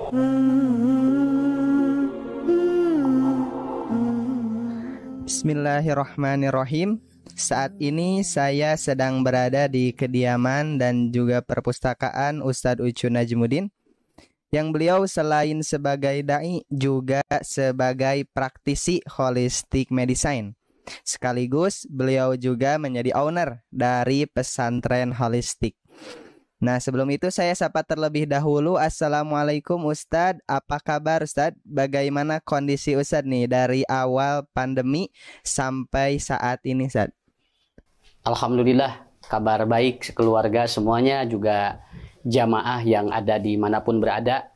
Bismillahirrahmanirrahim. Saat ini saya sedang berada di kediaman dan juga perpustakaan Ustadz Ucu Najmuddin, yang beliau selain sebagai dai juga sebagai praktisi holistic medicine. Sekaligus beliau juga menjadi owner dari pesantren holistik. Nah, sebelum itu saya sapa terlebih dahulu. Assalamualaikum Ustadz, apa kabar Ustadz? Bagaimana kondisi Ustadz nih dari awal pandemi sampai saat ini Ustadz? Alhamdulillah, kabar baik sekeluarga semuanya, juga jamaah yang ada dimanapun berada.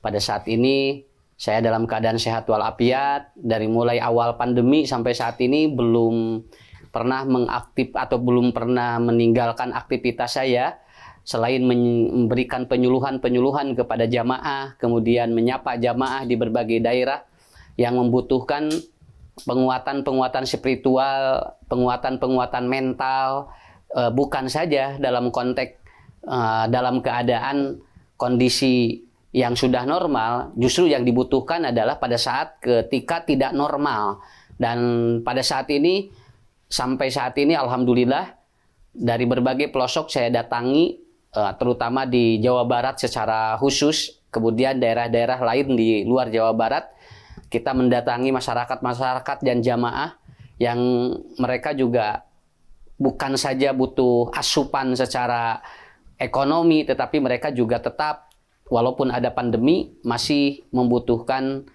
Pada saat ini saya dalam keadaan sehat walafiat. Dari mulai awal pandemi sampai saat ini belum pernah belum pernah meninggalkan aktivitas saya. Selain memberikan penyuluhan-penyuluhan kepada jamaah, kemudian menyapa jamaah di berbagai daerah yang membutuhkan penguatan-penguatan spiritual, penguatan-penguatan mental, bukan saja dalam konteks dalam keadaan kondisi yang sudah normal, justru yang dibutuhkan adalah pada saat ketika tidak normal. Dan pada saat ini, sampai saat ini alhamdulillah, dari berbagai pelosok saya datangi, terutama di Jawa Barat secara khusus, kemudian daerah-daerah lain di luar Jawa Barat, kita mendatangi masyarakat-masyarakat dan jamaah yang mereka juga bukan saja butuh asupan secara ekonomi, tetapi mereka juga tetap, walaupun ada pandemi, masih membutuhkan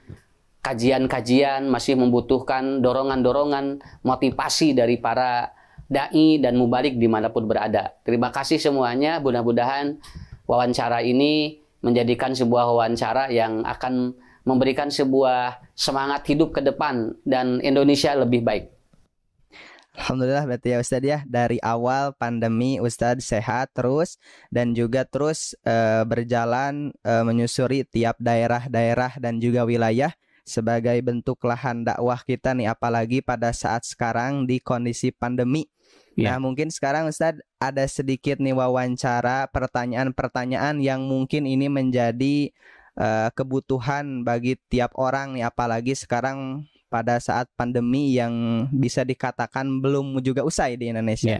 kajian-kajian, masih membutuhkan dorongan-dorongan, motivasi dari para dai dan mubalik dimanapun berada. Terima kasih semuanya. Mudah-mudahan wawancara ini menjadikan sebuah wawancara yang akan memberikan sebuah semangat hidup ke depan dan Indonesia lebih baik. Alhamdulillah berarti ya Ustadz ya, dari awal pandemi Ustadz sehat terus dan juga terus berjalan menyusuri tiap daerah-daerah dan juga wilayah sebagai bentuk lahan dakwah kita nih, apalagi pada saat sekarang di kondisi pandemi. Nah, mungkin sekarang Ustadz ada sedikit nih wawancara, pertanyaan-pertanyaan yang mungkin ini menjadi kebutuhan bagi tiap orang nih, apalagi sekarang pada saat pandemi yang bisa dikatakan belum juga usai di Indonesia.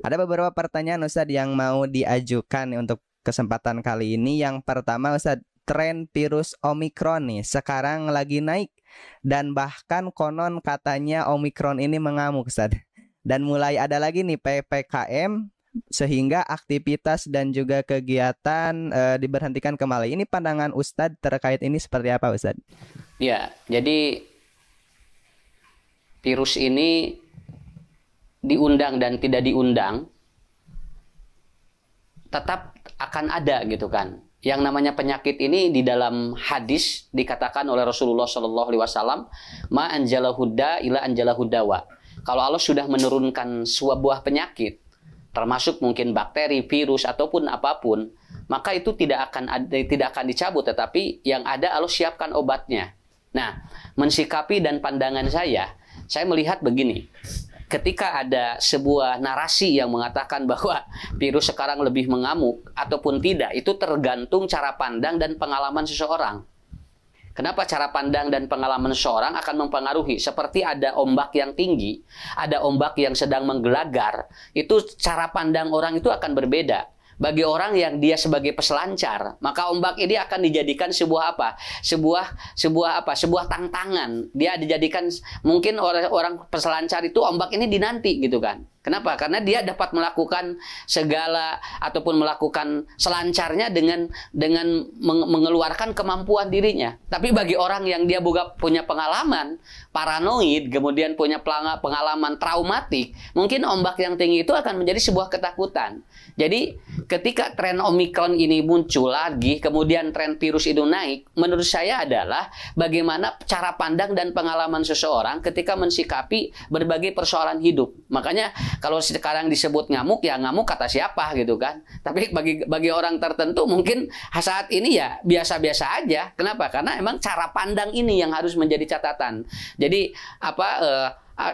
Ada beberapa pertanyaan Ustadz yang mau diajukan nih untuk kesempatan kali ini. Yang pertama Ustadz, tren virus Omikron nih sekarang lagi naik dan bahkan konon katanya Omikron ini mengamuk Ustadz. Dan mulai ada lagi nih PPKM sehingga aktivitas dan juga kegiatan diberhentikan kembali. Ini pandangan Ustadz terkait ini seperti apa Ustadz? Ya, jadi virus ini diundang dan tidak diundang tetap akan ada gitu kan. Yang namanya penyakit ini di dalam hadis dikatakan oleh Rasulullah SAW, ma anjalahu da ila anjalahu dawa. Kalau Allah sudah menurunkan sebuah penyakit, termasuk mungkin bakteri, virus ataupun apapun, maka itu tidak akan dicabut, tetapi yang ada Allah siapkan obatnya. Nah, mensikapi dan pandangan saya melihat begini. Ketika ada sebuah narasi yang mengatakan bahwa virus sekarang lebih mengamuk ataupun tidak, itu tergantung cara pandang dan pengalaman seseorang. Kenapa cara pandang dan pengalaman seseorang akan mempengaruhi? Seperti ada ombak yang tinggi, ada ombak yang sedang menggelagar, itu cara pandang orang itu akan berbeda. Bagi orang yang dia sebagai peselancar, maka ombak ini akan dijadikan sebuah apa? Sebuah tantangan. Dia dijadikan, mungkin orang peselancar itu ombak ini dinanti gitu kan. Kenapa? Karena dia dapat melakukan segala ataupun melakukan selancarnya dengan mengeluarkan kemampuan dirinya. Tapi bagi orang yang dia punya pengalaman paranoid, kemudian punya pengalaman traumatik, mungkin ombak yang tinggi itu akan menjadi sebuah ketakutan. Jadi ketika tren Omikron ini muncul lagi, kemudian tren virus itu naik, menurut saya adalah bagaimana cara pandang dan pengalaman seseorang ketika mensikapi berbagai persoalan hidup. Makanya kalau sekarang disebut ngamuk, ya ngamuk kata siapa gitu kan. Tapi bagi orang tertentu mungkin saat ini ya biasa-biasa aja. Kenapa? Karena emang cara pandang ini yang harus menjadi catatan. Jadi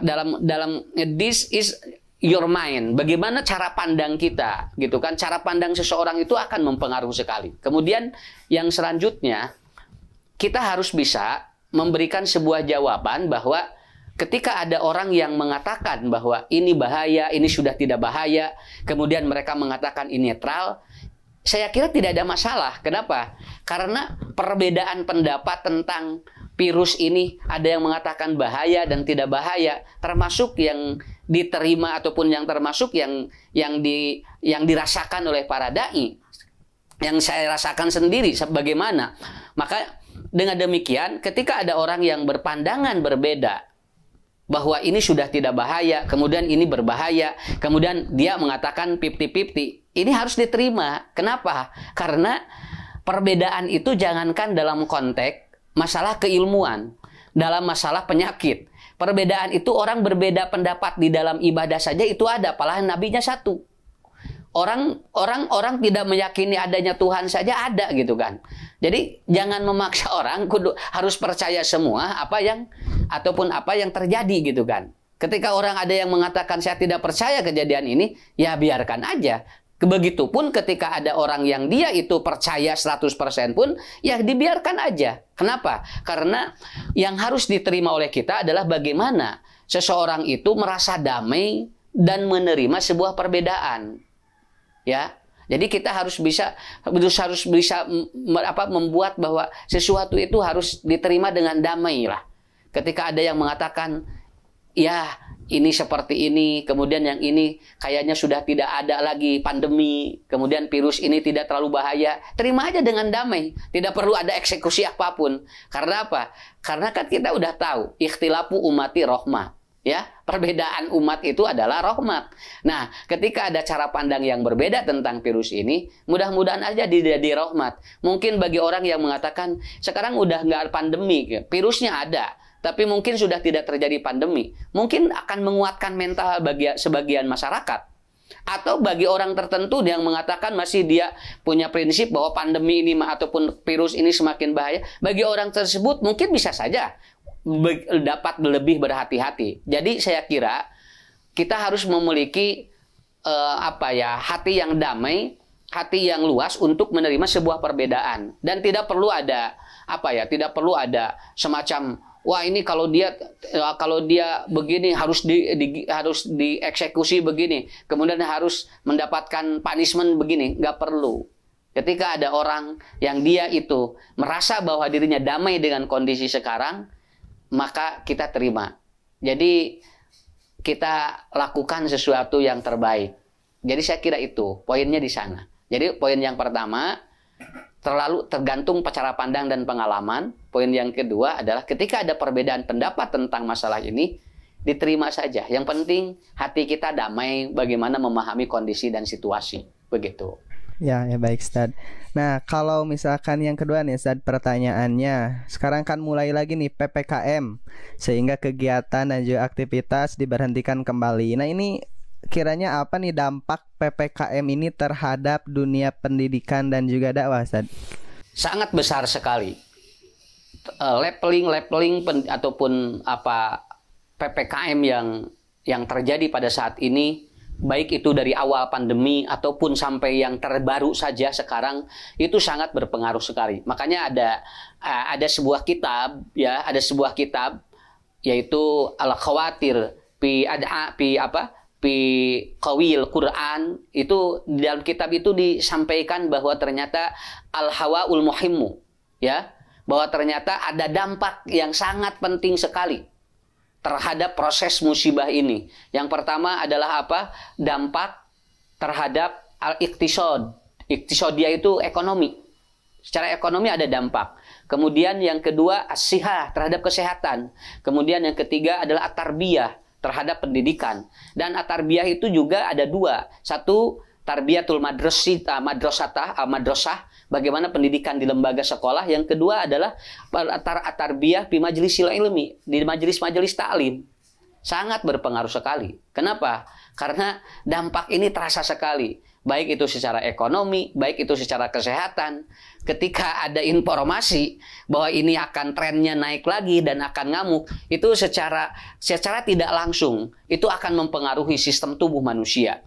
dalam this is your mind. Bagaimana cara pandang kita gitu kan. Cara pandang seseorang itu akan mempengaruhi sekali. Kemudian yang selanjutnya kita harus bisa memberikan sebuah jawaban bahwa ketika ada orang yang mengatakan bahwa ini bahaya, ini sudah tidak bahaya, kemudian mereka mengatakan ini netral, saya kira tidak ada masalah. Kenapa? Karena perbedaan pendapat tentang virus ini, ada yang mengatakan bahaya dan tidak bahaya, termasuk yang diterima ataupun yang termasuk yang dirasakan oleh para dai, yang saya rasakan sendiri bagaimana. Maka dengan demikian, ketika ada orang yang berpandangan berbeda bahwa ini sudah tidak bahaya, kemudian ini berbahaya, kemudian dia mengatakan 50-50, ini harus diterima. Kenapa? Karena perbedaan itu jangankan dalam konteks masalah keilmuan, dalam masalah penyakit. Perbedaan itu orang berbeda pendapat di dalam ibadah saja itu ada, apalagi nabinya satu. Orang tidak meyakini adanya Tuhan saja ada gitu kan. Jadi jangan memaksa orang harus percaya semua apa yang terjadi gitu kan. Ketika orang ada yang mengatakan saya tidak percaya kejadian ini, ya biarkan aja. Begitupun ketika ada orang yang dia itu percaya 100% pun, ya dibiarkan aja. Kenapa? Karena yang harus diterima oleh kita adalah bagaimana seseorang itu merasa damai dan menerima sebuah perbedaan. Ya, jadi kita harus bisa membuat bahwa sesuatu itu harus diterima dengan damai lah. Ketika ada yang mengatakan, ya ini seperti ini, kemudian yang ini kayaknya sudah tidak ada lagi pandemi, kemudian virus ini tidak terlalu bahaya, terima aja dengan damai, tidak perlu ada eksekusi apapun. Karena apa? Karena kan kita udah tahu, ikhtilafu ummati rahmah. Ya, perbedaan umat itu adalah rahmat. Nah, ketika ada cara pandang yang berbeda tentang virus ini, mudah-mudahan aja jadi rahmat. Mungkin bagi orang yang mengatakan sekarang udah nggak pandemi, virusnya ada, tapi mungkin sudah tidak terjadi pandemi, mungkin akan menguatkan mental bagi sebagian masyarakat. Atau bagi orang tertentu yang mengatakan masih dia punya prinsip bahwa pandemi ini ataupun virus ini semakin bahaya, bagi orang tersebut mungkin bisa saja dapat lebih berhati-hati. Jadi saya kira kita harus memiliki hati yang damai, hati yang luas untuk menerima sebuah perbedaan, dan tidak perlu ada semacam wah ini kalau dia begini harus dieksekusi begini, kemudian harus mendapatkan punishment begini. Nggak perlu. Ketika ada orang yang dia itu merasa bahwa dirinya damai dengan kondisi sekarang, maka kita terima. Jadi kita lakukan sesuatu yang terbaik. Jadi saya kira itu poinnya di sana. Jadi poin yang pertama terlalu tergantung cara pandang dan pengalaman. Poin yang kedua adalah ketika ada perbedaan pendapat tentang masalah ini, diterima saja. Yang penting hati kita damai bagaimana memahami kondisi dan situasi. Begitu. Ya baik Ustaz. Nah kalau misalkan yang kedua nih Ustaz, pertanyaannya sekarang kan mulai lagi nih PPKM, sehingga kegiatan dan juga aktivitas diberhentikan kembali. Nah ini kiranya apa nih dampak PPKM ini terhadap dunia pendidikan dan juga dakwah Ustaz? Sangat besar sekali. Leveling ataupun PPKM yang terjadi pada saat ini, baik itu dari awal pandemi ataupun sampai yang terbaru saja sekarang, itu sangat berpengaruh sekali. Makanya ada sebuah kitab yaitu Al-Khawatir fi Qawil Quran. Itu di dalam kitab itu disampaikan bahwa ternyata al-hawaul muhimmu, ya, bahwa ternyata ada dampak yang sangat penting sekali terhadap proses musibah ini. Yang pertama adalah dampak terhadap al-iqtisad. Iqtisadiyah itu ekonomi. Secara ekonomi ada dampak. Kemudian yang kedua as-sihah, terhadap kesehatan. Kemudian yang ketiga adalah at-tarbiyah, terhadap pendidikan. Dan at-tarbiyah itu juga ada dua. Satu, tarbiyatul madrasah, bagaimana pendidikan di lembaga sekolah. Yang kedua adalah at-tarbiyah fi majlisil ilmi, di majelis-majelis ta'lim. Sangat berpengaruh sekali. Kenapa? Karena dampak ini terasa sekali. Baik itu secara ekonomi, baik itu secara kesehatan. Ketika ada informasi bahwa ini akan trennya naik lagi dan akan ngamuk, itu secara tidak langsung itu akan mempengaruhi sistem tubuh manusia.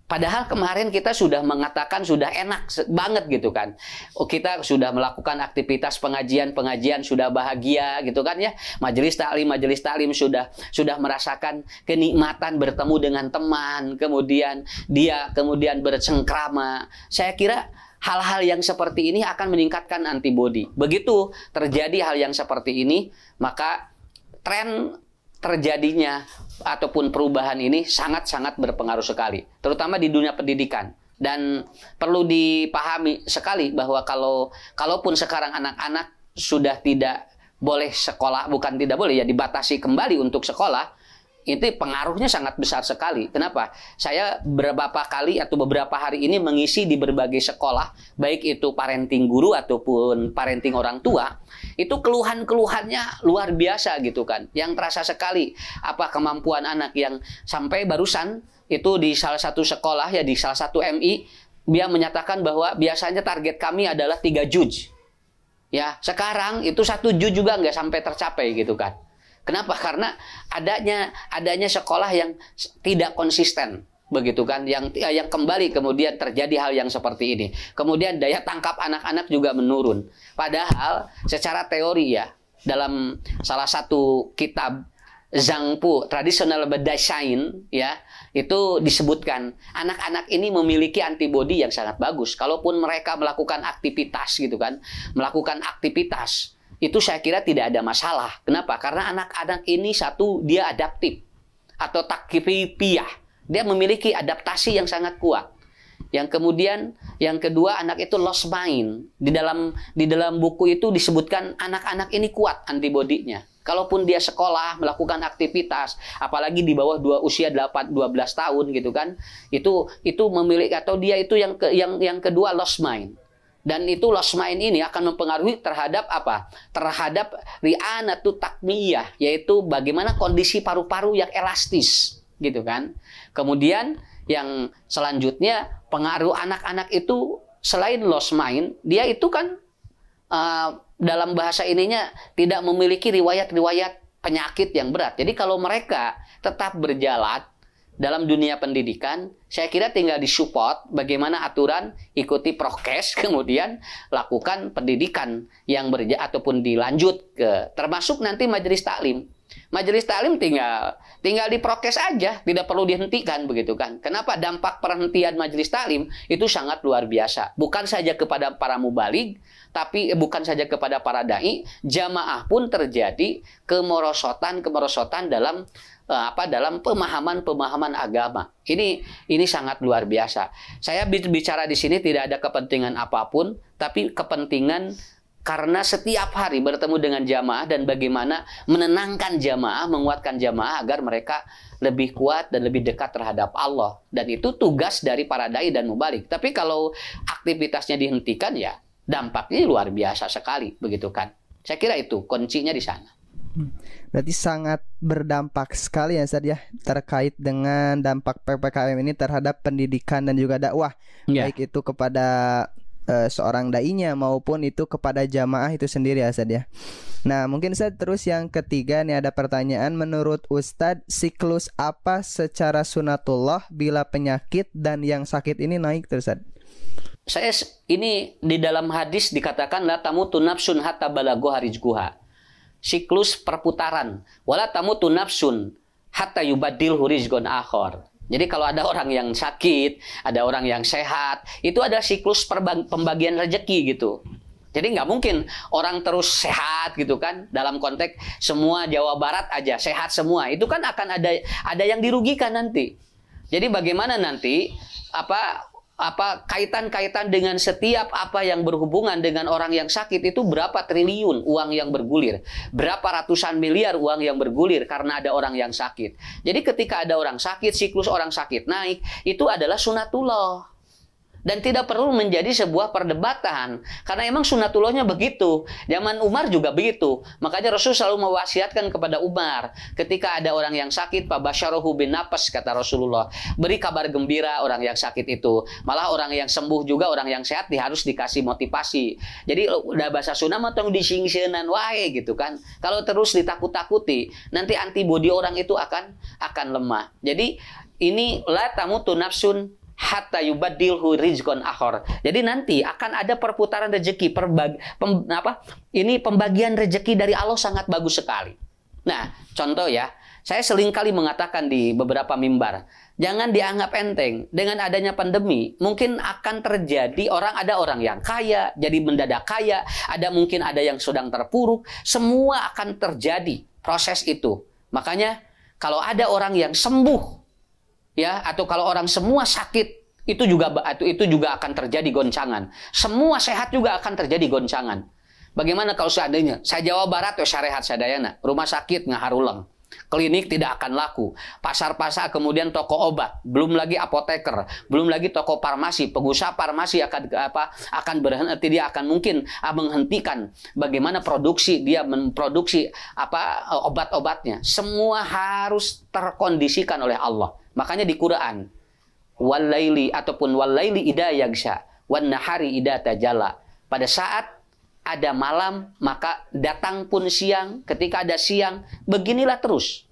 Padahal kemarin kita sudah mengatakan sudah enak banget gitu kan. Oh, kita sudah melakukan aktivitas pengajian sudah bahagia gitu kan ya. Majelis taklim sudah merasakan kenikmatan bertemu dengan teman, kemudian dia bercengkrama. Saya kira hal-hal yang seperti ini akan meningkatkan antibodi. Begitu terjadi hal yang seperti ini, maka tren terjadinya ataupun perubahan ini sangat-sangat berpengaruh sekali, terutama di dunia pendidikan. Dan perlu dipahami sekali bahwa kalaupun sekarang anak-anak sudah tidak boleh sekolah, bukan tidak boleh ya, dibatasi kembali untuk sekolah, itu pengaruhnya sangat besar sekali. Kenapa? Saya beberapa kali atau beberapa hari ini mengisi di berbagai sekolah, baik itu parenting guru ataupun parenting orang tua, itu keluhan-keluhannya luar biasa gitu kan. Yang terasa sekali apa kemampuan anak yang sampai barusan itu di salah satu sekolah ya, di salah satu MI, dia menyatakan bahwa biasanya target kami adalah 3 juz. Ya, sekarang itu 1 juz juga nggak sampai tercapai gitu kan. Kenapa? Karena adanya sekolah yang tidak konsisten, begitu kan? Yang kembali kemudian terjadi hal yang seperti ini. Kemudian daya tangkap anak-anak juga menurun. Padahal secara teori ya, dalam salah satu kitab Zhangpu Traditional Medicine ya, itu disebutkan anak-anak ini memiliki antibodi yang sangat bagus. Kalaupun mereka melakukan aktivitas gitu kan, itu saya kira tidak ada masalah. Kenapa? Karena anak-anak ini satu, dia adaptif atau takkifiyah. Dia memiliki adaptasi yang sangat kuat. Yang kedua, anak itu lost mind. Di dalam buku itu disebutkan anak-anak ini kuat antibodinya. Kalaupun dia sekolah, melakukan aktivitas, apalagi di bawah usia 12 tahun gitu kan, itu memiliki, atau dia itu yang kedua lost mind. Dan itu lost mind ini akan mempengaruhi terhadap apa? Terhadap ri'anatu takmiyah, yaitu bagaimana kondisi paru-paru yang elastis, gitu kan. Kemudian yang selanjutnya, pengaruh anak-anak itu selain lost mind, dia itu kan dalam bahasa ininya tidak memiliki riwayat-riwayat penyakit yang berat. Jadi kalau mereka tetap berjalan dalam dunia pendidikan, saya kira tinggal disupport bagaimana aturan, ikuti prokes, kemudian lakukan pendidikan yang ataupun dilanjut ke, termasuk nanti majelis taklim. Majelis taklim tinggal diprokes aja, tidak perlu dihentikan begitu kan. Kenapa? Dampak perhentian majelis taklim itu sangat luar biasa. Bukan saja kepada para mubalig, tapi bukan saja kepada para dai, jamaah pun terjadi kemerosotan dalam dalam pemahaman agama. Ini sangat luar biasa. Saya bicara di sini tidak ada kepentingan apapun, tapi kepentingan karena setiap hari bertemu dengan jamaah dan bagaimana menenangkan jamaah, menguatkan jamaah agar mereka lebih kuat dan lebih dekat terhadap Allah. Dan itu tugas dari para dai dan mubalik. Tapi kalau aktivitasnya dihentikan ya dampaknya luar biasa sekali, begitu kan. Saya kira itu kuncinya di sana. Berarti sangat berdampak sekali ya Ustaz ya, terkait dengan dampak PPKM ini terhadap pendidikan dan juga dakwah, baik itu kepada seorang dai-nya maupun itu kepada jamaah itu sendiri ya Ustaz ya. Nah mungkin Ustaz terus yang ketiga nih ada pertanyaan, menurut Ustaz siklus apa secara sunatullah bila penyakit dan yang sakit ini naik terus Ustaz? Saya ini di dalam hadis dikatakan la tamutu nafsun hatta balagha rizquha. Siklus perputaran. Wala tamutu nafsun hatta yubaddilhu rizqan akhar. Jadi kalau ada orang yang sakit, ada orang yang sehat, itu ada siklus pembagian rezeki gitu. Jadi nggak mungkin orang terus sehat gitu kan. Dalam konteks semua Jawa Barat aja sehat semua, itu kan akan ada yang dirugikan nanti. Jadi bagaimana nanti kaitan-kaitan dengan setiap apa yang berhubungan dengan orang yang sakit itu berapa triliun uang yang bergulir, berapa ratusan miliar uang yang bergulir karena ada orang yang sakit. Jadi ketika ada orang sakit, siklus orang sakit naik, itu adalah sunatullah. Dan tidak perlu menjadi sebuah perdebatan. Karena emang sunatullahnya begitu. Zaman Umar juga begitu. Makanya Rasul selalu mewasiatkan kepada Umar. Ketika ada orang yang sakit, Fabasyarohu bin nafas, kata Rasulullah. Beri kabar gembira orang yang sakit itu. Malah orang yang sembuh juga, orang yang sehat harus dikasih motivasi. Jadi udah bahasa Sunda motong disingsenan wae gitu kan. Kalau terus ditakut-takuti, nanti antibodi orang itu akan lemah. Jadi ini la tamutu nafsun hatta yubaddilhu rizqan akhar. Jadi nanti akan ada perputaran rezeki, pembagian rezeki dari Allah sangat bagus sekali. Nah, contoh ya, saya seringkali mengatakan di beberapa mimbar, jangan dianggap enteng. Dengan adanya pandemi, mungkin akan terjadi ada orang yang kaya, jadi mendadak kaya, mungkin ada yang sedang terpuruk, semua akan terjadi proses itu. Makanya kalau ada orang yang sembuh, ya, atau kalau orang semua sakit, itu juga akan terjadi goncangan. Semua sehat juga akan terjadi goncangan. Bagaimana kalau seandainya saya Jawa Barat syariat sadayana, rumah sakit ngaharulang, klinik tidak akan laku, pasar-pasar kemudian toko obat, belum lagi apoteker, belum lagi toko farmasi, pengusaha farmasi akan berhenti, dia akan mungkin menghentikan bagaimana dia memproduksi obat-obatnya. Semua harus terkondisikan oleh Allah. Makanya di Quran, walaili ataupun walaili idza yagsha wan nahari idza tajalla. Pada saat ada malam, maka datang pun siang. Ketika ada siang, beginilah terus.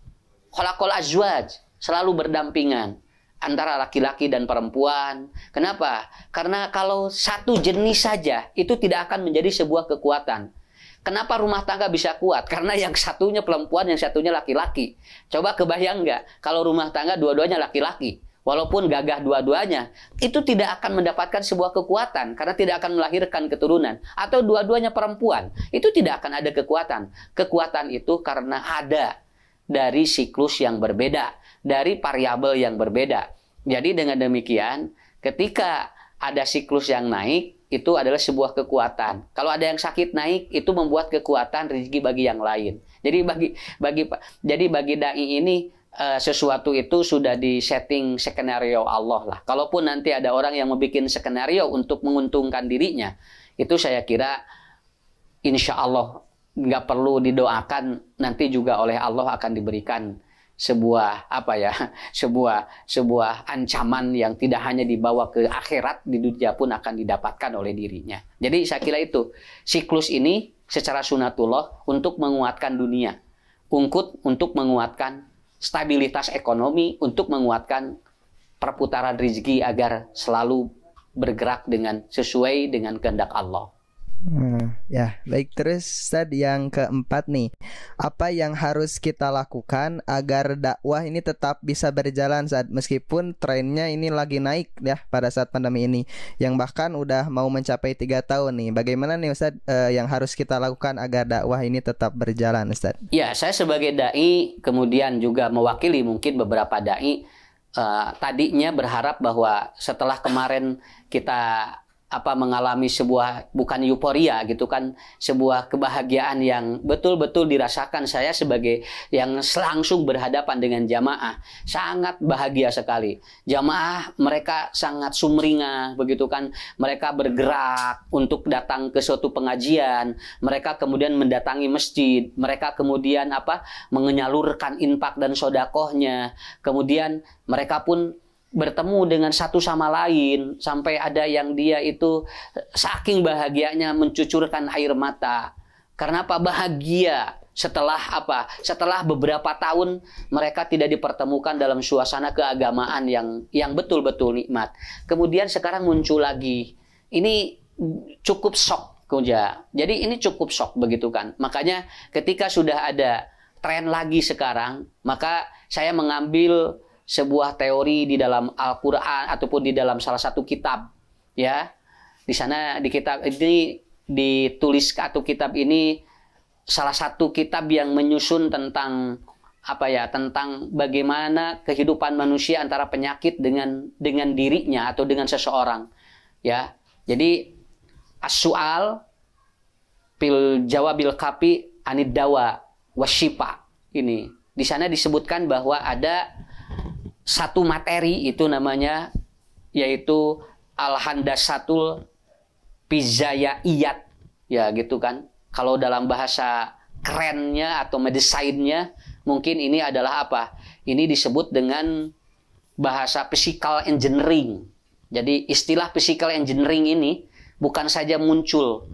Khalaqal azwaj, selalu berdampingan antara laki-laki dan perempuan. Kenapa? Karena kalau satu jenis saja, itu tidak akan menjadi sebuah kekuatan. Kenapa rumah tangga bisa kuat? Karena yang satunya perempuan, yang satunya laki-laki. Coba kebayang nggak? Kalau rumah tangga dua-duanya laki-laki, walaupun gagah dua-duanya, itu tidak akan mendapatkan sebuah kekuatan karena tidak akan melahirkan keturunan. Atau dua-duanya perempuan, itu tidak akan ada kekuatan. Kekuatan itu karena ada dari siklus yang berbeda, dari variabel yang berbeda. Jadi dengan demikian, ketika ada siklus yang naik, itu adalah sebuah kekuatan. Kalau ada yang sakit naik, itu membuat kekuatan rezeki bagi yang lain. Jadi bagi dai ini, sesuatu itu sudah disetting skenario Allah lah. Kalaupun nanti ada orang yang membuat skenario untuk menguntungkan dirinya, itu saya kira insya Allah nggak perlu didoakan, nanti juga oleh Allah akan diberikan sebuah ancaman yang tidak hanya dibawa ke akhirat, di dunia pun akan didapatkan oleh dirinya. Jadi saya kira itu siklus ini secara sunatullah untuk menguatkan dunia, untuk menguatkan stabilitas ekonomi, untuk menguatkan perputaran rezeki agar selalu bergerak sesuai dengan kehendak Allah. Ya, baik. Terus Ustaz, yang keempat nih, apa yang harus kita lakukan agar dakwah ini tetap bisa berjalan saat meskipun trennya ini lagi naik ya pada saat pandemi ini, yang bahkan udah mau mencapai 3 tahun nih. Bagaimana nih Ustaz yang harus kita lakukan agar dakwah ini tetap berjalan, Ustaz? Ya, saya sebagai dai kemudian juga mewakili mungkin beberapa dai tadinya berharap bahwa setelah kemarin kita mengalami sebuah, bukan euforia gitu kan, sebuah kebahagiaan yang betul-betul dirasakan. Saya sebagai yang langsung berhadapan dengan jamaah, sangat bahagia sekali. Jamaah mereka sangat sumringah begitu kan, mereka bergerak untuk datang ke suatu pengajian, mereka kemudian mendatangi masjid, mereka kemudian menyalurkan infak dan sodakohnya, kemudian mereka pun bertemu dengan satu sama lain, sampai ada yang dia itu saking bahagianya mencucurkan air mata. Karena bahagia setelah setelah beberapa tahun mereka tidak dipertemukan dalam suasana keagamaan yang betul-betul nikmat. Kemudian sekarang muncul lagi. Ini cukup shock. Jadi ini cukup shock begitu kan. Makanya ketika sudah ada tren lagi sekarang, maka saya mengambil sebuah teori di dalam Al-Quran ataupun di dalam salah satu kitab, ya. Di sana di kitab ini ditulis, atau kitab ini salah satu kitab yang menyusun tentang tentang bagaimana kehidupan manusia antara penyakit dengan dirinya atau dengan seseorang, ya. Jadi as-su'al fil jawabil kafi anid dawa wasyifa. Ini di sana disebutkan bahwa ada satu materi itu namanya yaitu al-handasatul fizaiyat, ya gitu kan. Kalau dalam bahasa kerennya atau medesainnya mungkin ini adalah ini disebut dengan bahasa physical engineering. Jadi istilah physical engineering ini bukan saja muncul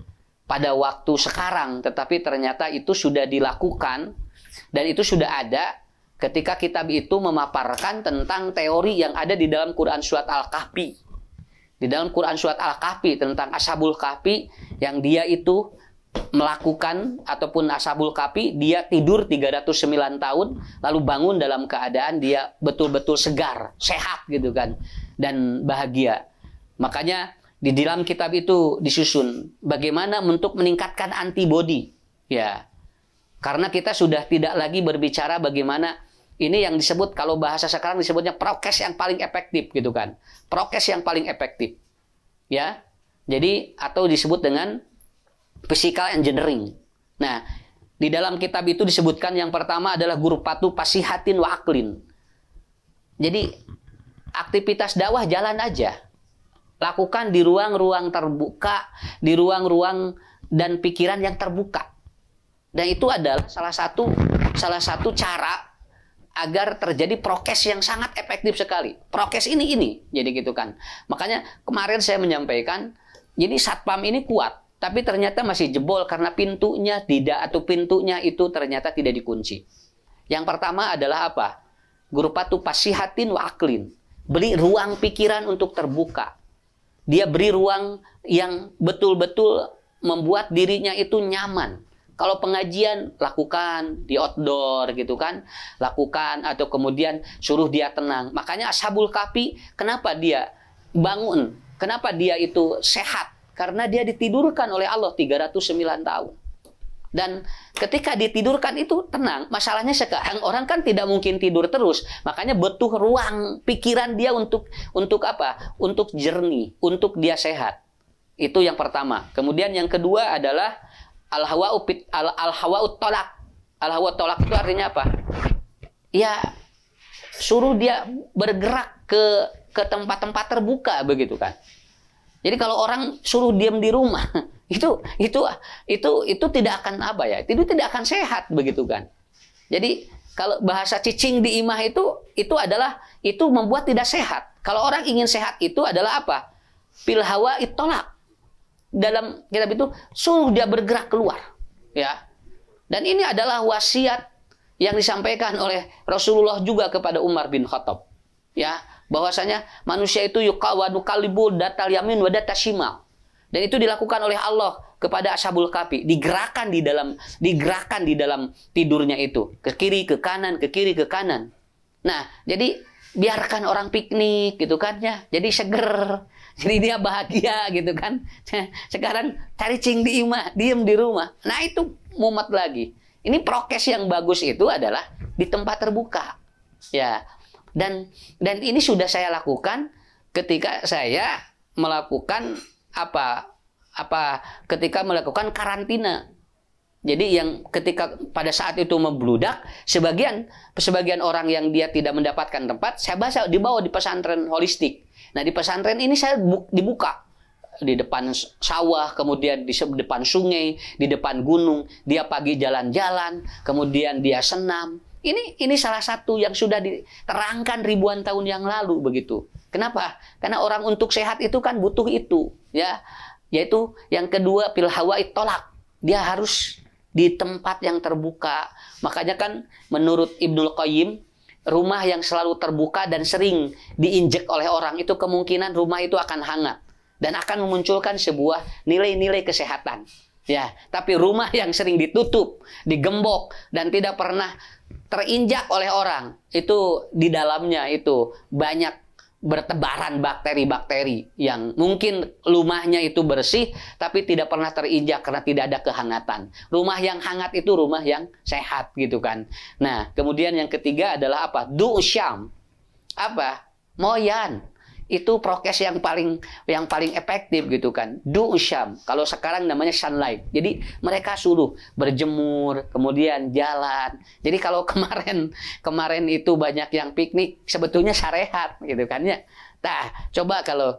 pada waktu sekarang, tetapi ternyata itu sudah dilakukan dan itu sudah ada ketika kitab itu memaparkan tentang teori yang ada di dalam Quran surat Al-Kahfi. Di dalam Quran surat Al-Kahfi tentang Ashabul Kahfi yang dia itu melakukan, ataupun Ashabul Kahfi dia tidur 309 tahun lalu bangun dalam keadaan dia betul-betul segar, sehat gitu kan, dan bahagia. Makanya di dalam kitab itu disusun bagaimana untuk meningkatkan antibodi, ya. Karena kita sudah tidak lagi berbicara bagaimana ini yang disebut, kalau bahasa sekarang disebutnya prokes yang paling efektif gitu kan. Prokes yang paling efektif. Ya. Jadi atau disebut dengan physical engineering. Nah, di dalam kitab itu disebutkan yang pertama adalah gurupatu pasihatin wa aklin. Jadi aktivitas dakwah jalan aja. Lakukan di ruang-ruang terbuka, di ruang-ruang dan pikiran yang terbuka. Dan itu adalah salah satu cara agar terjadi prokes yang sangat efektif sekali. Prokes ini jadi gitu kan. Makanya kemarin saya menyampaikan, jadi satpam ini kuat, tapi ternyata masih jebol karena pintunya itu ternyata tidak dikunci. Yang pertama adalah apa? Gurupatu pasihatin wa aklin. Beri ruang pikiran untuk terbuka. Dia beri ruang yang betul-betul membuat dirinya itu nyaman. Kalau pengajian, lakukan di outdoor gitu kan. Lakukan atau kemudian suruh dia tenang. Makanya Ashabul Kahfi, kenapa dia bangun? Kenapa dia itu sehat? Karena dia ditidurkan oleh Allah 309 tahun. Dan ketika ditidurkan itu tenang. Masalahnya sekarang orang kan tidak mungkin tidur terus. Makanya butuh ruang pikiran dia untuk apa? Untuk jernih, untuk dia sehat. Itu yang pertama. Kemudian yang kedua adalah al-hawa'ut tolak. Al-hawa'ut tolak itu artinya apa? Ya, suruh dia bergerak ke tempat-tempat terbuka begitu kan. Jadi kalau orang suruh diam di rumah, itu tidak akan apa ya? Itu tidak akan sehat begitu kan. Jadi kalau bahasa cicing di imah itu adalah itu membuat tidak sehat. Kalau orang ingin sehat itu adalah apa? Fil hawa'it tolak. Dalam kitab itu suruh dia bergerak keluar, ya. Dan ini adalah wasiat yang disampaikan oleh Rasulullah juga kepada Umar bin Khattab, ya, bahwasanya manusia itu yuqawadu qalbu datal yamin wa datal shimal. Dan itu dilakukan oleh Allah kepada Ashabul Kahfi, digerakkan di dalam tidurnya itu, ke kiri ke kanan, ke kiri ke kanan. Nah, jadi biarkan orang piknik gitu kan ya, jadi seger. Jadi dia bahagia gitu kan. Sekarang cari cing di imah, diem di rumah. Nah itu mumet lagi. Ini prokes yang bagus itu adalah di tempat terbuka. Ya. Dan ini sudah saya lakukan ketika saya melakukan ketika melakukan karantina. Jadi yang ketika pada saat itu membludak, sebagian orang yang dia tidak mendapatkan tempat, saya dibawa di pesantren holistik. Nah di pesantren ini saya dibuka di depan sawah, kemudian di depan sungai, di depan gunung. Dia pagi jalan-jalan, kemudian dia senam. Ini salah satu yang sudah diterangkan ribuan tahun yang lalu begitu. Kenapa? Karena orang untuk sehat itu kan butuh itu, ya. Yaitu yang kedua fil hawa'it tolak. Dia harus di tempat yang terbuka. Makanya kan menurut Ibnul Qayyim, rumah yang selalu terbuka dan sering diinjek oleh orang itu kemungkinan rumah itu akan hangat dan akan memunculkan sebuah nilai-nilai kesehatan. Ya, tapi rumah yang sering ditutup, digembok dan tidak pernah terinjak oleh orang, itu di dalamnya itu banyak bertebaran bakteri-bakteri yang mungkin rumahnya itu bersih tapi tidak pernah terinjak karena tidak ada kehangatan. Rumah yang hangat itu rumah yang sehat gitu kan. Nah, kemudian yang ketiga adalah apa? Du'usyam. Apa? Moyan. Itu prokes yang paling efektif gitu kan. Du'usyam. Kalau sekarang namanya sunlight. Jadi mereka suruh berjemur, kemudian jalan. Jadi kalau kemarin itu banyak yang piknik, sebetulnya syariat gitu kan ya. Nah, coba kalau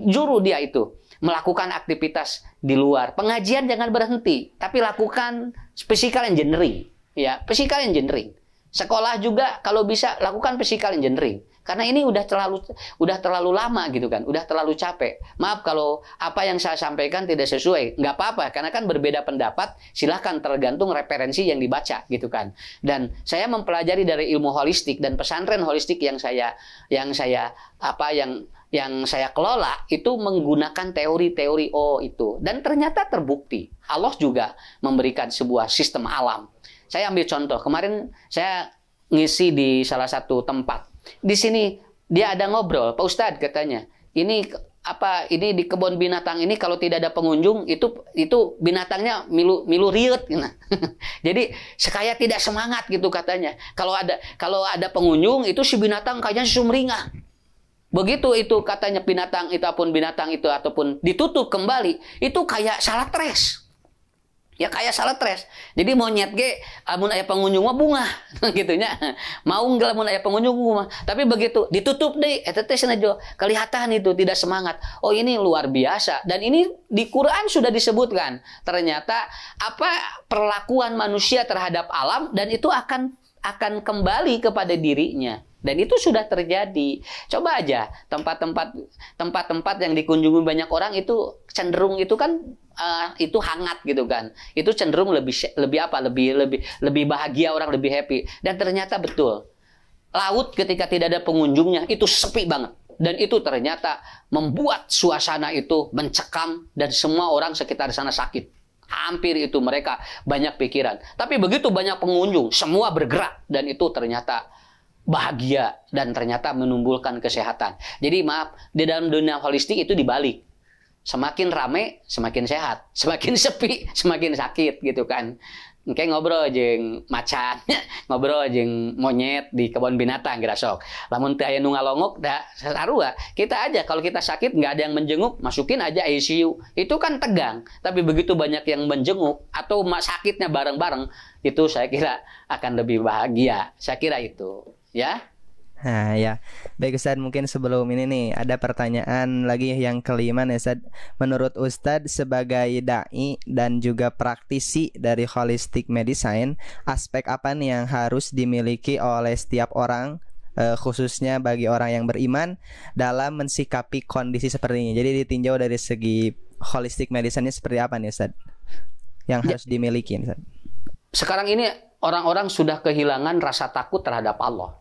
juru dia itu melakukan aktivitas di luar. Pengajian jangan berhenti, tapi lakukan physical engineering, ya, physical engineering. Sekolah juga kalau bisa lakukan physical engineering. Karena ini udah terlalu lama gitu kan, udah terlalu capek. Maaf kalau apa yang saya sampaikan tidak sesuai, nggak apa-apa, karena kan berbeda pendapat, silahkan, tergantung referensi yang dibaca gitu kan. Dan saya mempelajari dari ilmu holistik dan pesantren holistik yang saya kelola itu menggunakan teori-teori itu, dan ternyata terbukti Allah juga memberikan sebuah sistem alam. Saya ambil contoh, kemarin saya ngisi di salah satu tempat. Di sini dia ada ngobrol, Pak Ustadz katanya, ini di kebun binatang ini kalau tidak ada pengunjung itu binatangnya milu riut. Nah. Jadi sekaya tidak semangat gitu katanya. Kalau ada pengunjung itu si binatang kayaknya sumringah. Begitu itu katanya binatang itu ataupun ditutup kembali itu kayak salah tres. Ya kayak salah tres. Jadi monyet ge amun aya pengunjung mah bunga gitunya. Mau enggak mun aya pengunjung mah. Tapi begitu ditutup deui eta teh senajo kelihatan itu tidak semangat. Oh ini luar biasa, dan ini di Quran sudah disebutkan. Ternyata perlakuan manusia terhadap alam, dan itu akan kembali kepada dirinya. Dan itu sudah terjadi. Coba aja tempat-tempat yang dikunjungi banyak orang itu cenderung itu kan itu hangat gitu kan. Itu cenderung lebih bahagia, orang lebih happy. Dan ternyata betul. Laut ketika tidak ada pengunjungnya itu sepi banget. Dan itu ternyata membuat suasana itu mencekam dan semua orang sekitar sana sakit. Hampir itu mereka banyak pikiran. Tapi begitu banyak pengunjung, semua bergerak, dan itu ternyata bahagia dan ternyata menumbuhkan kesehatan. Jadi maaf, di dalam dunia holistik itu dibalik. Semakin rame, semakin sehat. Semakin sepi, semakin sakit gitu kan. Kayak ngobrol jeung macan, ngobrol jeung monyet di kebun binatang kira sok. Lamun teu aya nu ngalongok da sarua. Kita aja kalau kita sakit nggak ada yang menjenguk, masukin aja ICU. Itu kan tegang. Tapi begitu banyak yang menjenguk atau sakitnya bareng-bareng, itu saya kira akan lebih bahagia. Saya kira itu, ya. Nah ya, baik Ustadz, mungkin sebelum ini nih ada pertanyaan lagi yang kelima nih Ustadz. Menurut Ustadz sebagai da'i dan juga praktisi dari holistic medicine, aspek apa nih yang harus dimiliki oleh setiap orang, khususnya bagi orang yang beriman, dalam mensikapi kondisi seperti ini? Jadi ditinjau dari segi holistic medicine-nya seperti apa nih Ustadz yang harus dimiliki Ustadz? Sekarang ini orang-orang sudah kehilangan rasa takut terhadap Allah.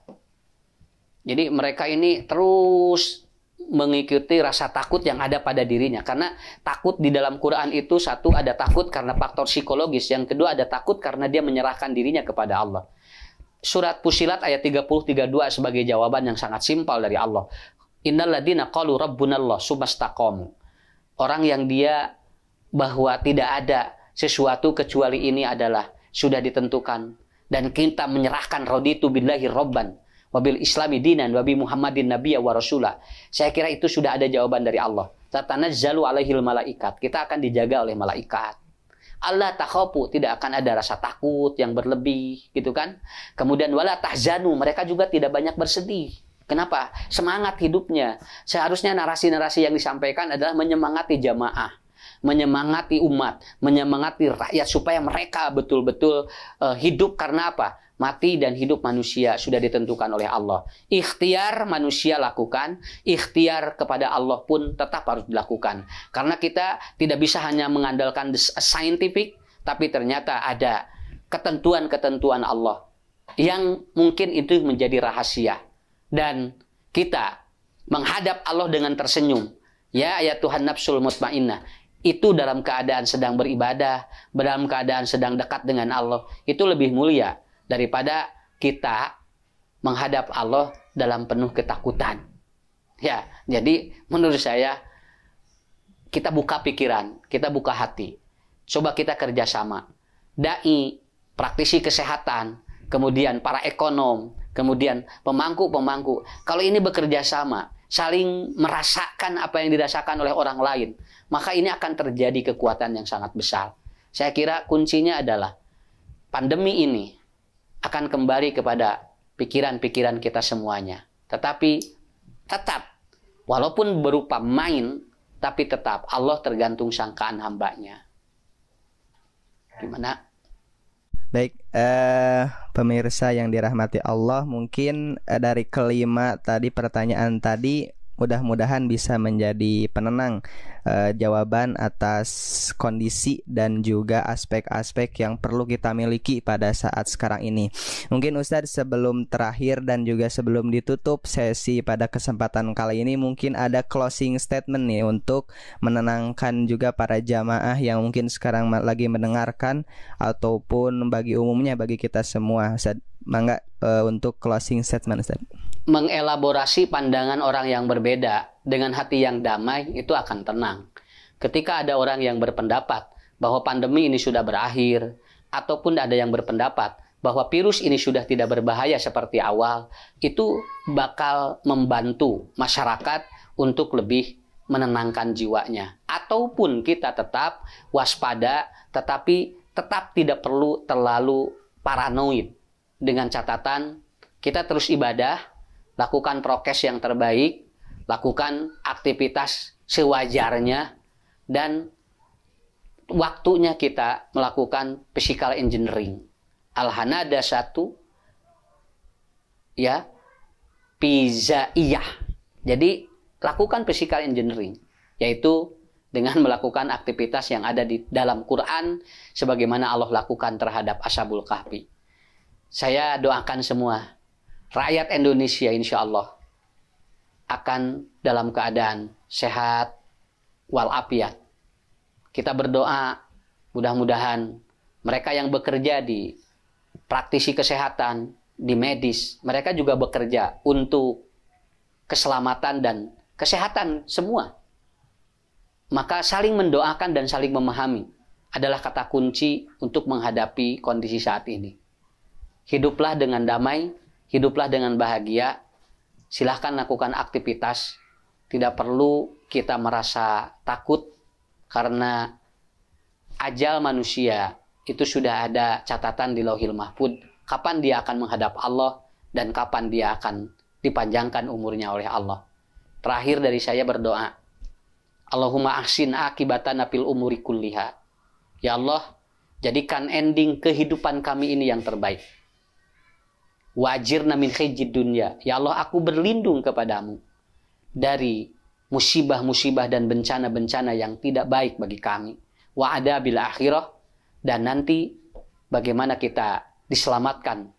Jadi mereka ini terus mengikuti rasa takut yang ada pada dirinya. Karena takut di dalam Quran itu, satu ada takut karena faktor psikologis. Yang kedua ada takut karena dia menyerahkan dirinya kepada Allah. Surat Fussilat ayat 30-32 sebagai jawaban yang sangat simpel dari Allah. Innal ladzina qalu rabbunallah tsumastaqamu. Orang yang dia bahwa tidak ada sesuatu kecuali ini adalah sudah ditentukan. Dan kita menyerahkan raditu billahi robban. Wabil islami dinan wabi Muhammadin nabiyya wa rasulah. Saya kira itu sudah ada jawaban dari Allah. Tatanazzalu alaihil malaikat. Kita akan dijaga oleh malaikat. Allah takhafu, tidak akan ada rasa takut yang berlebih, gitu kan? Kemudian wala tahzanu, mereka juga tidak banyak bersedih. Kenapa? Semangat hidupnya. Seharusnya narasi-narasi yang disampaikan adalah menyemangati jamaah, menyemangati umat, menyemangati rakyat supaya mereka betul-betul hidup. Karena apa? Mati dan hidup manusia sudah ditentukan oleh Allah. Ikhtiar manusia lakukan, ikhtiar kepada Allah pun tetap harus dilakukan. Karena kita tidak bisa hanya mengandalkan scientific, tapi ternyata ada ketentuan-ketentuan Allah yang mungkin itu menjadi rahasia. Dan kita menghadap Allah dengan tersenyum. Ya ayat Tuhan nafsul mutmainnah. Itu dalam keadaan sedang beribadah, dalam keadaan sedang dekat dengan Allah. Itu lebih mulia daripada kita menghadap Allah dalam penuh ketakutan. Ya, jadi menurut saya kita buka pikiran, kita buka hati. Coba kita kerjasama. Dai, praktisi kesehatan, kemudian para ekonom, kemudian pemangku-pemangku. Kalau ini bekerja sama, saling merasakan apa yang dirasakan oleh orang lain, maka ini akan terjadi kekuatan yang sangat besar. Saya kira kuncinya adalah pandemi ini akan kembali kepada pikiran-pikiran kita semuanya. Tetapi tetap, walaupun berupa main, tapi tetap Allah tergantung sangkaan hambanya. Gimana? Baik, pemirsa yang dirahmati Allah, mungkin dari kelima tadi pertanyaan tadi mudah-mudahan bisa menjadi penenang jawaban atas kondisi dan juga aspek-aspek yang perlu kita miliki pada saat sekarang ini. Mungkin Ustadz sebelum terakhir dan juga sebelum ditutup sesi pada kesempatan kali ini, mungkin ada closing statement nih untuk menenangkan juga para jamaah yang mungkin sekarang lagi mendengarkan ataupun bagi umumnya bagi kita semua. Ustadz, mangga untuk closing statement Ustadz. Mengelaborasi pandangan orang yang berbeda dengan hati yang damai itu akan tenang. Ketika ada orang yang berpendapat bahwa pandemi ini sudah berakhir, ataupun ada yang berpendapat bahwa virus ini sudah tidak berbahaya seperti awal, itu bakal membantu masyarakat untuk lebih menenangkan jiwanya. Ataupun kita tetap waspada, tetapi tetap tidak perlu terlalu paranoid. Dengan catatan, kita terus ibadah, lakukan prokes yang terbaik, lakukan aktivitas sewajarnya, dan waktunya kita melakukan physical engineering. Al-Hanada 1, ya, pizaiyah. Jadi, lakukan physical engineering, yaitu dengan melakukan aktivitas yang ada di dalam Quran, sebagaimana Allah lakukan terhadap Ashabul Kahfi. Saya doakan semua rakyat Indonesia insya Allah akan dalam keadaan sehat walafiat. Kita berdoa mudah-mudahan mereka yang bekerja di praktisi kesehatan, di medis, mereka juga bekerja untuk keselamatan dan kesehatan semua. Maka saling mendoakan dan saling memahami adalah kata kunci untuk menghadapi kondisi saat ini. Hiduplah dengan damai, hiduplah dengan bahagia, silahkan lakukan aktivitas, tidak perlu kita merasa takut karena ajal manusia itu sudah ada catatan di Lauhil Mahfuz, kapan dia akan menghadap Allah dan kapan dia akan dipanjangkan umurnya oleh Allah. Terakhir dari saya berdoa, Allahumma ahsin akibatana fil umuri kulliha. Ya Allah, jadikan ending kehidupan kami ini yang terbaik. Wajirna min khizyid dunya. Ya Allah, aku berlindung kepadamu dari musibah-musibah dan bencana-bencana yang tidak baik bagi kami. Wa adabil akhirah, dan nanti bagaimana kita diselamatkan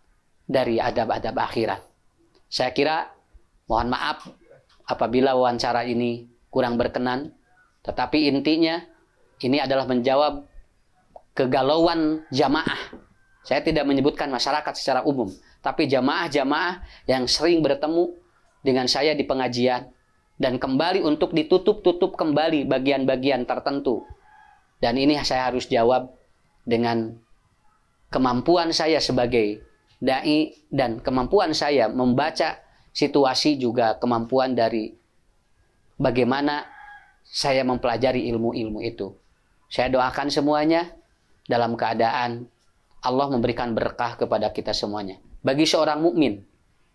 dari adab-adab akhirat. Saya kira mohon maaf apabila wawancara ini kurang berkenan, tetapi intinya ini adalah menjawab kegalauan jamaah. Saya tidak menyebutkan masyarakat secara umum, tapi jamaah-jamaah yang sering bertemu dengan saya di pengajian dan kembali untuk ditutup-tutup kembali bagian-bagian tertentu. Dan ini saya harus jawab dengan kemampuan saya sebagai dai dan kemampuan saya membaca situasi, juga kemampuan dari bagaimana saya mempelajari ilmu-ilmu itu. Saya doakan semuanya dalam keadaan Allah memberikan berkah kepada kita semuanya. Bagi seorang mukmin,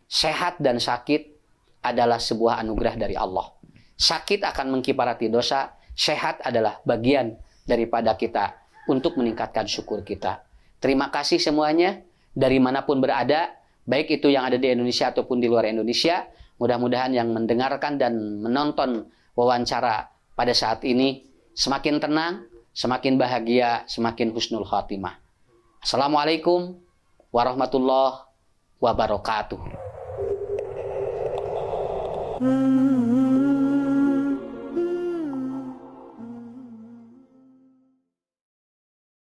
sehat dan sakit adalah sebuah anugerah dari Allah. Sakit akan mengkifarati dosa, sehat adalah bagian daripada kita untuk meningkatkan syukur kita. Terima kasih semuanya, dari manapun berada, baik itu yang ada di Indonesia ataupun di luar Indonesia. Mudah-mudahan yang mendengarkan dan menonton wawancara pada saat ini semakin tenang, semakin bahagia, semakin husnul khatimah. Assalamualaikum warahmatullahi wabarakatuh.